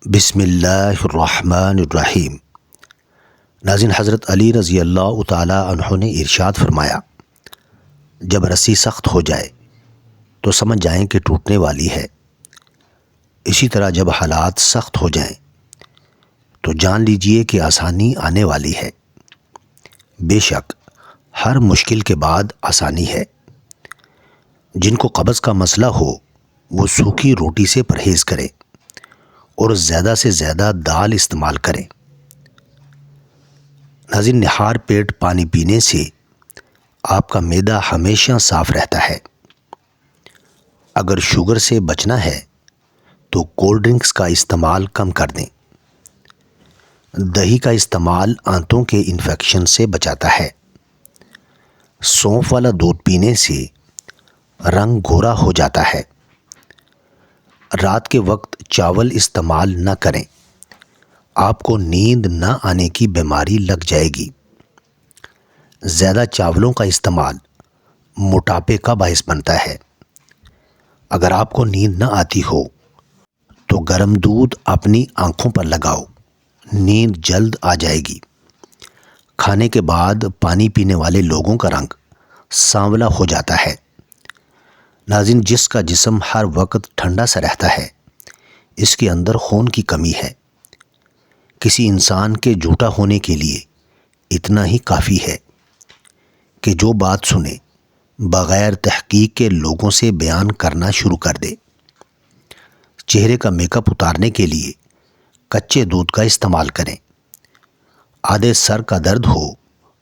بسم اللہ الرحمن الرحیم۔ ناظرین، حضرت علی رضی اللہ تعالی عنہ نے ارشاد فرمایا، جب رسی سخت ہو جائے تو سمجھ جائیں کہ ٹوٹنے والی ہے، اسی طرح جب حالات سخت ہو جائیں تو جان لیجئے کہ آسانی آنے والی ہے۔ بے شک ہر مشکل کے بعد آسانی ہے۔ جن کو قبض کا مسئلہ ہو وہ سوکھی روٹی سے پرہیز کریں اور زیادہ سے زیادہ دال استعمال کریں۔ ناظرین، نہار پیٹ پانی پینے سے آپ کا معدہ ہمیشہ صاف رہتا ہے۔ اگر شوگر سے بچنا ہے تو کولڈ ڈرنکس کا استعمال کم کر دیں۔ دہی کا استعمال آنتوں کے انفیکشن سے بچاتا ہے۔ سونف والا دودھ پینے سے رنگ گھورا ہو جاتا ہے۔ رات کے وقت چاول استعمال نہ کریں، آپ کو نیند نہ آنے کی بیماری لگ جائے گی۔ زیادہ چاولوں کا استعمال موٹاپے کا باعث بنتا ہے۔ اگر آپ کو نیند نہ آتی ہو تو گرم دودھ اپنی آنکھوں پر لگاؤ، نیند جلد آ جائے گی۔ کھانے کے بعد پانی پینے والے لوگوں کا رنگ سانولا ہو جاتا ہے۔ ناظرین، جس کا جسم ہر وقت ٹھنڈا سا رہتا ہے اس کے اندر خون کی کمی ہے۔ کسی انسان کے جھوٹا ہونے کے لیے اتنا ہی کافی ہے کہ جو بات سنے بغیر تحقیق کے لوگوں سے بیان کرنا شروع کر دے۔ چہرے کا میک اپ اتارنے کے لیے کچے دودھ کا استعمال کریں۔ آدھے سر کا درد ہو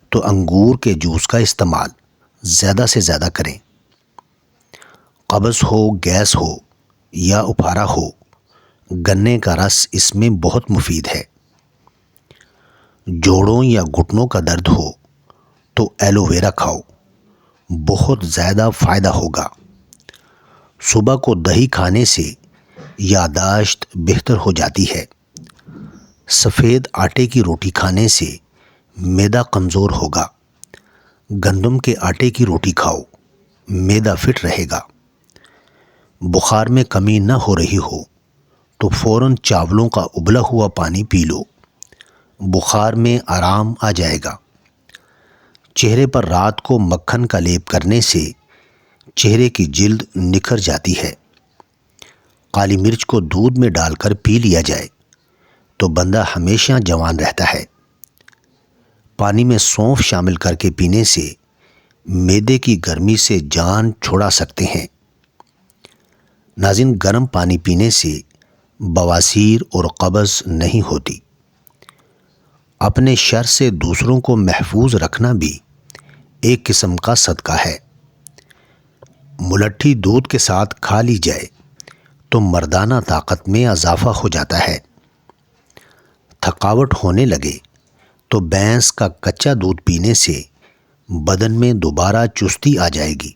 تو انگور کے جوس کا استعمال زیادہ سے زیادہ کریں۔ قبض ہو، گیس ہو یا اپھارا ہو، گنے کا رس اس میں بہت مفید ہے۔ جوڑوں یا گھٹنوں کا درد ہو تو ایلو ویرا کھاؤ، بہت زیادہ فائدہ ہوگا۔ صبح کو دہی کھانے سے یادداشت بہتر ہو جاتی ہے۔ سفید آٹے کی روٹی کھانے سے معدہ کمزور ہوگا۔ گندم کے آٹے کی روٹی کھاؤ، معدہ فٹ رہے گا۔ بخار میں کمی نہ ہو رہی ہو تو فوراً چاولوں کا ابلا ہوا پانی پی لو، بخار میں آرام آ جائے گا۔ چہرے پر رات کو مکھن کا لیپ کرنے سے چہرے کی جلد نکھر جاتی ہے۔ کالی مرچ کو دودھ میں ڈال کر پی لیا جائے تو بندہ ہمیشہ جوان رہتا ہے۔ پانی میں سونف شامل کر کے پینے سے معدے کی گرمی سے جان چھڑا سکتے ہیں۔ ناظرین، گرم پانی پینے سے بواسیر اور قبض نہیں ہوتی۔ اپنے شر سے دوسروں کو محفوظ رکھنا بھی ایک قسم کا صدقہ ہے۔ ملٹھی دودھ کے ساتھ کھا لی جائے تو مردانہ طاقت میں اضافہ ہو جاتا ہے۔ تھکاوٹ ہونے لگے تو بھینس کا کچا دودھ پینے سے بدن میں دوبارہ چستی آ جائے گی۔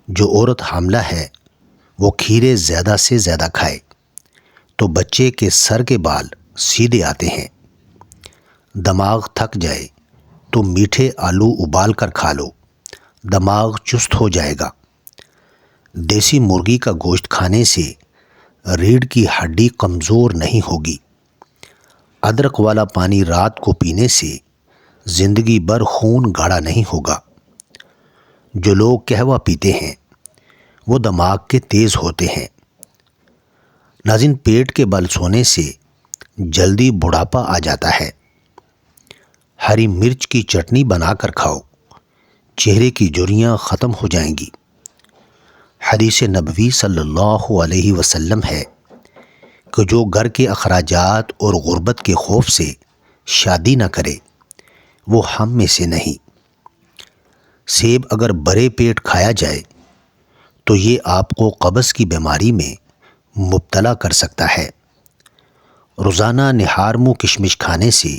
جو عورت حاملہ ہے وہ کھیرے زیادہ سے زیادہ کھائے تو بچے کے سر کے بال سیدھے آتے ہیں۔ دماغ تھک جائے تو میٹھے آلو ابال کر کھا لو، دماغ چست ہو جائے گا۔ دیسی مرغی کا گوشت کھانے سے ریڑھ کی ہڈی کمزور نہیں ہوگی۔ ادرک والا پانی رات کو پینے سے زندگی بھر خون گاڑھا نہیں ہوگا۔ جو لوگ قہوہ پیتے ہیں وہ دماغ کے تیز ہوتے ہیں۔ ناظرین، پیٹ کے بل سونے سے جلدی بڑھاپا آ جاتا ہے۔ ہری مرچ کی چٹنی بنا کر کھاؤ، چہرے کی جھریاں ختم ہو جائیں گی۔ حدیث نبوی صلی اللہ علیہ وسلم ہے کہ جو گھر کے اخراجات اور غربت کے خوف سے شادی نہ کرے وہ ہم میں سے نہیں۔ سیب اگر برے پیٹ کھایا جائے تو یہ آپ کو قبض کی بیماری میں مبتلا کر سکتا ہے۔ روزانہ نہار منہ کشمش کھانے سے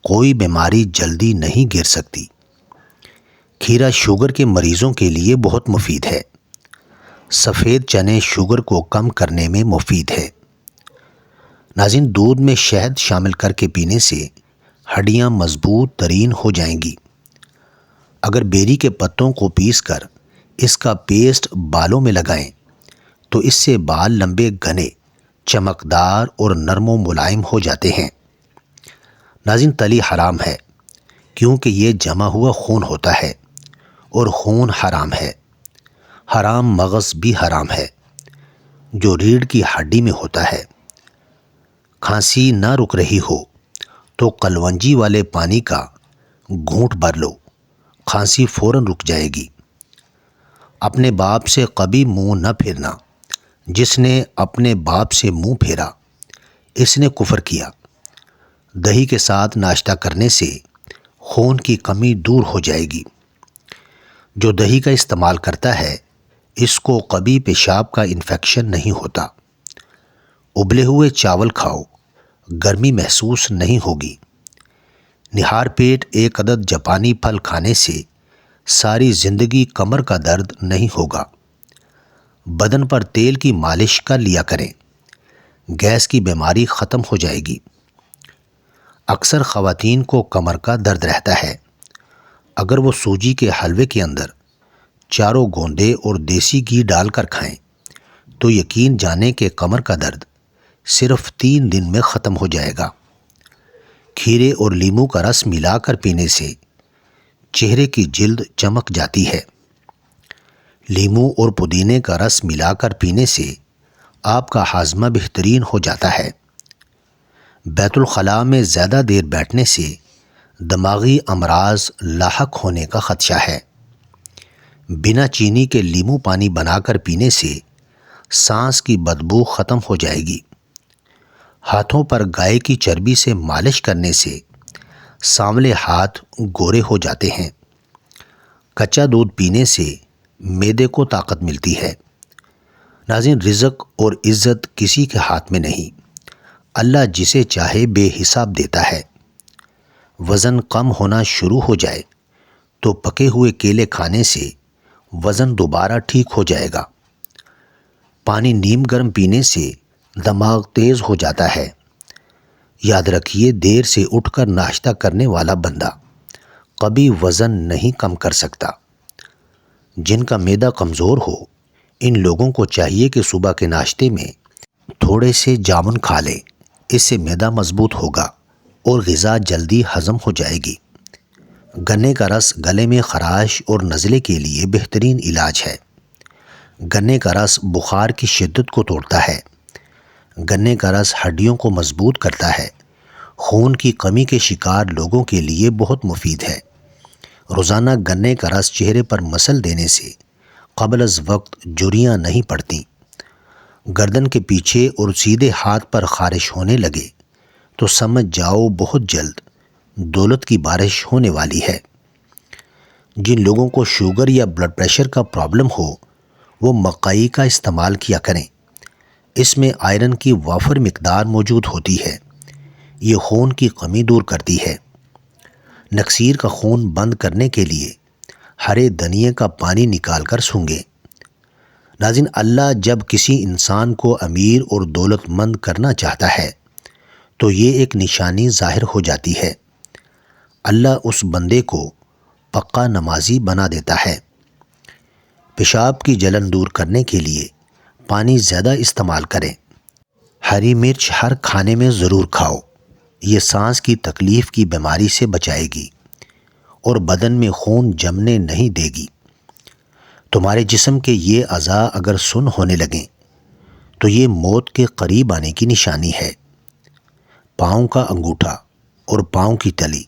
کوئی بیماری جلدی نہیں گر سکتی۔ کھیرا شوگر کے مریضوں کے لیے بہت مفید ہے۔ سفید چنے شوگر کو کم کرنے میں مفید ہے۔ ناظرین، دودھ میں شہد شامل کر کے پینے سے ہڈیاں مضبوط ترین ہو جائیں گی۔ اگر بیری کے پتوں کو پیس کر اس کا پیسٹ بالوں میں لگائیں تو اس سے بال لمبے، گھنے، چمکدار اور نرم و ملائم ہو جاتے ہیں۔ ناظرین، تلی حرام ہے کیونکہ یہ جمع ہوا خون ہوتا ہے اور خون حرام ہے۔ حرام مغز بھی حرام ہے جو ریڑھ کی ہڈی میں ہوتا ہے۔ کھانسی نہ رک رہی ہو تو کلونجی والے پانی کا گھونٹ بھر لو، کھانسی فوراً رک جائے گی۔ اپنے باپ سے کبھی منہ نہ پھیرنا، جس نے اپنے باپ سے منہ پھیرا اس نے کفر کیا۔ دہی کے ساتھ ناشتہ کرنے سے خون کی کمی دور ہو جائے گی۔ جو دہی کا استعمال کرتا ہے اس کو کبھی پیشاب کا انفیکشن نہیں ہوتا۔ ابلے ہوئے چاول کھاؤ، گرمی محسوس نہیں ہوگی۔ نہار پیٹ ایک عدد جاپانی پھل کھانے سے ساری زندگی کمر کا درد نہیں ہوگا۔ بدن پر تیل کی مالش کر لیا کریں، گیس کی بیماری ختم ہو جائے گی۔ اکثر خواتین کو کمر کا درد رہتا ہے، اگر وہ سوجی کے حلوے کے اندر چاروں گوندے اور دیسی گھی ڈال کر کھائیں تو یقین جانیں کہ کمر کا درد صرف 3 دن میں ختم ہو جائے گا۔ کھیرے اور لیموں کا رس ملا کر پینے سے چہرے کی جلد چمک جاتی ہے۔ لیموں اور پودینے کا رس ملا کر پینے سے آپ کا ہاضمہ بہترین ہو جاتا ہے۔ بیت الخلاء میں زیادہ دیر بیٹھنے سے دماغی امراض لاحق ہونے کا خدشہ ہے۔ بنا چینی کے لیموں پانی بنا کر پینے سے سانس کی بدبو ختم ہو جائے گی۔ ہاتھوں پر گائے کی چربی سے مالش کرنے سے سانولے ہاتھ گورے ہو جاتے ہیں۔ کچا دودھ پینے سے معدے کو طاقت ملتی ہے۔ ناظرین، رزق اور عزت کسی کے ہاتھ میں نہیں، اللہ جسے چاہے بے حساب دیتا ہے۔ وزن کم ہونا شروع ہو جائے تو پکے ہوئے کیلے کھانے سے وزن دوبارہ ٹھیک ہو جائے گا۔ پانی نیم گرم پینے سے دماغ تیز ہو جاتا ہے۔ یاد رکھیے، دیر سے اٹھ کر ناشتہ کرنے والا بندہ کبھی وزن نہیں کم کر سکتا۔ جن کا معدہ کمزور ہو ان لوگوں کو چاہیے کہ صبح کے ناشتے میں تھوڑے سے جامن کھا لیں، اس سے معدہ مضبوط ہوگا اور غذا جلدی ہضم ہو جائے گی۔ گنے کا رس گلے میں خراش اور نزلے کے لیے بہترین علاج ہے۔ گنے کا رس بخار کی شدت کو توڑتا ہے۔ گنے کا رس ہڈیوں کو مضبوط کرتا ہے۔ خون کی کمی کے شکار لوگوں کے لیے بہت مفید ہے۔ روزانہ گنے کا رس چہرے پر مسل دینے سے قبل از وقت جھریاں نہیں پڑتیں۔ گردن کے پیچھے اور سیدھے ہاتھ پر خارش ہونے لگے تو سمجھ جاؤ بہت جلد دولت کی بارش ہونے والی ہے۔ جن لوگوں کو شوگر یا بلڈ پریشر کا پرابلم ہو وہ مکئی کا استعمال کیا کریں۔ اس میں آئرن کی وافر مقدار موجود ہوتی ہے، یہ خون کی کمی دور کرتی ہے۔ نکسیر کا خون بند کرنے کے لیے ہرے دھنیے کا پانی نکال کر سونگھیں۔ ناظرین، اللہ جب کسی انسان کو امیر اور دولت مند کرنا چاہتا ہے تو یہ ایک نشانی ظاہر ہو جاتی ہے۔ اللہ اس بندے کو پکا نمازی بنا دیتا ہے۔ پیشاب کی جلن دور کرنے کے لیے پانی زیادہ استعمال کریں۔ ہری مرچ ہر کھانے میں ضرور کھاؤ، یہ سانس کی تکلیف کی بیماری سے بچائے گی اور بدن میں خون جمنے نہیں دے گی۔ تمہارے جسم کے یہ اعضاء اگر سن ہونے لگیں تو یہ موت کے قریب آنے کی نشانی ہے۔ پاؤں کا انگوٹھا اور پاؤں کی تلی۔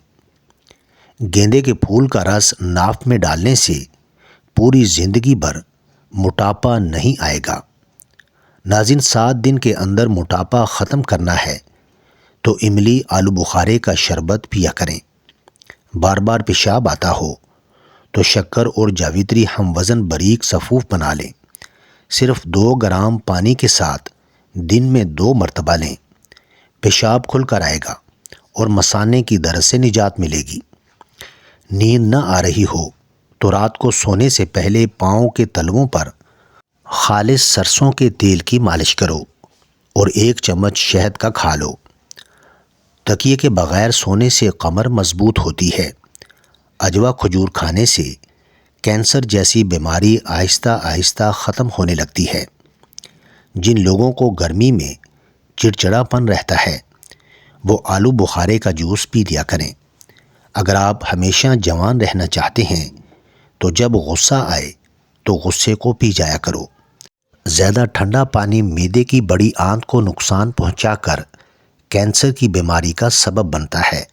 گیندے کے پھول کا رس ناف میں ڈالنے سے پوری زندگی بھر موٹاپا نہیں آئے گا۔ ناظرین، 7 دن کے اندر موٹاپا ختم کرنا ہے تو املی آلو بخارے کا شربت پیا کریں۔ بار بار پیشاب آتا ہو تو شکر اور جاوتری ہم وزن باریک سفوف بنا لیں۔ صرف 2 گرام پانی کے ساتھ دن میں 2 مرتبہ لیں۔ پیشاب کھل کر آئے گا اور مثانے کی درد سے نجات ملے گی۔ نیند نہ آ رہی ہو تو رات کو سونے سے پہلے پاؤں کے تلووں پر خالص سرسوں کے تیل کی مالش کرو اور 1 چمچ شہد کا کھا لو۔ تکیے کے بغیر سونے سے کمر مضبوط ہوتی ہے۔ عجوا کھجور کھانے سے کینسر جیسی بیماری آہستہ آہستہ ختم ہونے لگتی ہے۔ جن لوگوں کو گرمی میں چڑچڑاپن رہتا ہے وہ آلو بخارے کا جوس پی لیا کریں۔ اگر آپ ہمیشہ جوان رہنا چاہتے ہیں تو جب غصہ آئے تو غصے کو پی جایا کرو۔ زیادہ ٹھنڈا پانی معدے کی بڑی آنت کو نقصان پہنچا کر کینسر کی بیماری کا سبب بنتا ہے۔